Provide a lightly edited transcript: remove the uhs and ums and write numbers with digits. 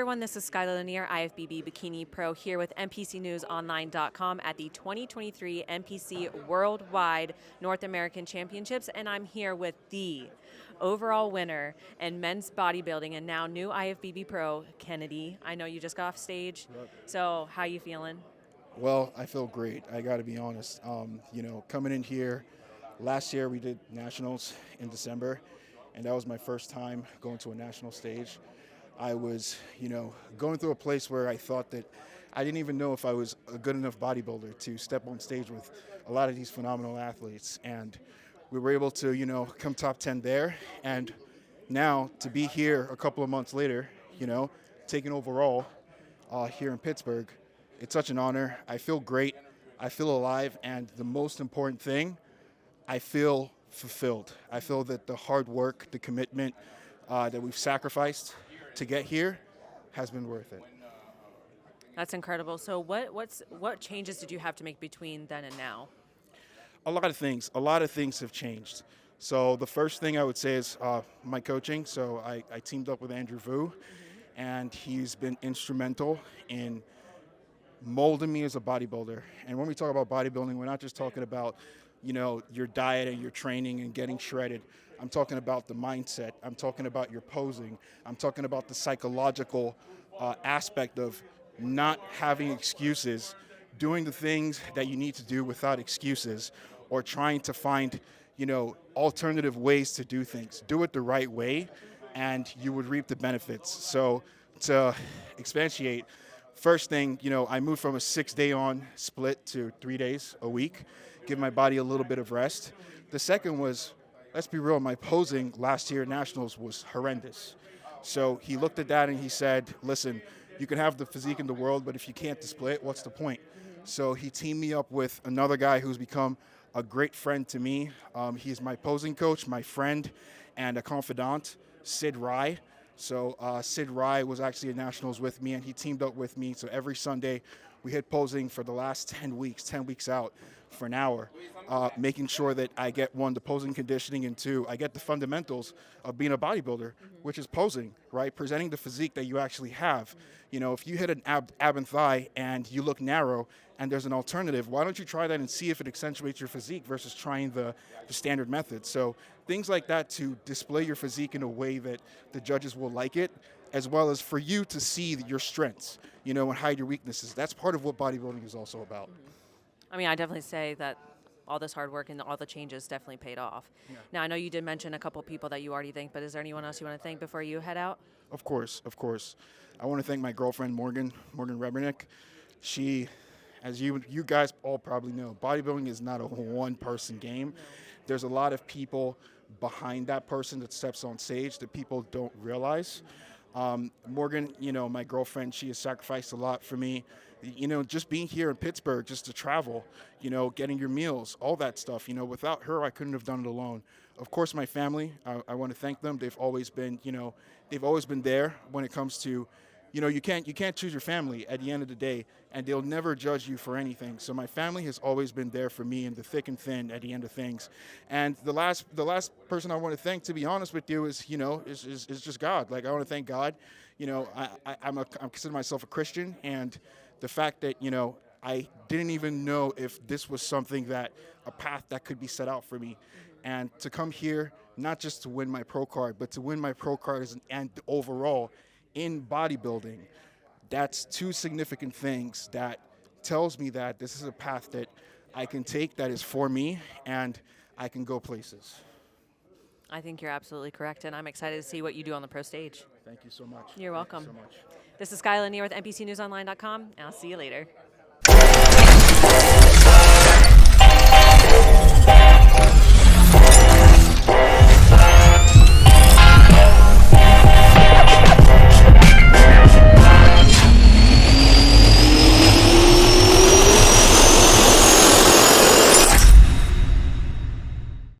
everyone, this is Skylar Lanier, IFBB Bikini Pro, here with NPCNewsOnline.com at the 2023 NPC Worldwide North American Championships, and I'm here with the overall winner in men's bodybuilding and now new IFBB Pro, Kennedy. I know you just got off stage, so how you feeling? Well, I feel great. I got to be honest. Coming in here, last year we did nationals in December, and that was my first time going to a national stage. I was, going through a place where I thought that I didn't even know if I was a good enough bodybuilder to step on stage with a lot of these phenomenal athletes. And we were able to, come top 10 there. And now to be here a couple of months later, taking overall here in Pittsburgh, it's such an honor. I feel great. I feel alive. And the most important thing, I feel fulfilled. I feel that the hard work, the commitment that we've sacrificed to get here has been worth it. That's incredible. So what changes did you have to make between then and now? A lot of things. A lot of things have changed. So the first thing I would say is my coaching. So I teamed up with Anyanwu, and he's been instrumental in molding me as a bodybuilder. And when we talk about bodybuilding, we're not just talking about, your diet and your training and getting shredded. I'm talking about the mindset. I'm talking about your posing. I'm talking about the psychological aspect of not having excuses, doing the things that you need to do without excuses, or trying to find, alternative ways to do things. Do it the right way, and you would reap the benefits. So to expatiate, first thing, I moved from a 6-day on split to 3 days a week, give my body a little bit of rest. The second was, let's be real, my posing last year at Nationals was horrendous. So he looked at that and he said, listen, you can have the physique in the world, but if you can't display it, what's the point? So he teamed me up with another guy who's become a great friend to me. He's my posing coach, my friend, and a confidant, Sid Rai. So Sid Rai was actually at Nationals with me, and he teamed up with me. So every Sunday, we hit posing for the last 10 weeks out for an hour, making sure that I get, one, the posing conditioning, and two, I get the fundamentals of being a bodybuilder, which is posing, right? Presenting the physique that you actually have. If you hit an ab and thigh and you look narrow and there's an alternative, why don't you try that and see if it accentuates your physique versus trying the standard method? So things like that to display your physique in a way that the judges will like it, as well as for you to see your strengths, and hide your weaknesses. That's part of what bodybuilding is also about. I mean, I definitely say that all this hard work and all the changes definitely paid off. Yeah. Now, I know you did mention a couple people that you already thanked, but is there anyone else you want to thank before you head out? Of course. I want to thank my girlfriend, Morgan Rebernick. She, as you guys all probably know, bodybuilding is not a one-person game. No. There's a lot of people behind that person that steps on stage that people don't realize. Morgan, my girlfriend, she has sacrificed a lot for me. Just being here in Pittsburgh, just to travel, getting your meals, all that stuff. Without her, I couldn't have done it alone. Of course, my family, I want to thank them. They've always been, they've always been there when it comes to, you can't choose your family at the end of the day, and they'll never judge you for anything. So my family has always been there for me in the thick and thin at the end of things. And the last person I want to thank, to be honest with you, is is just God. Like, I want to thank God. I'm consider myself a Christian, and the fact that I didn't even know if this was something that a path that could be set out for me, and to come here not just to win my pro card, but to win my pro card and overall in bodybuilding, that's two significant things that tells me that this is a path that I can take that is for me, and I can go places. I think you're absolutely correct, and I'm excited to see what you do on the pro stage. Thank you so much. You're welcome. Thank you so much. This is Skylar Lanier with NPCNewsOnline.com, and I'll see you later.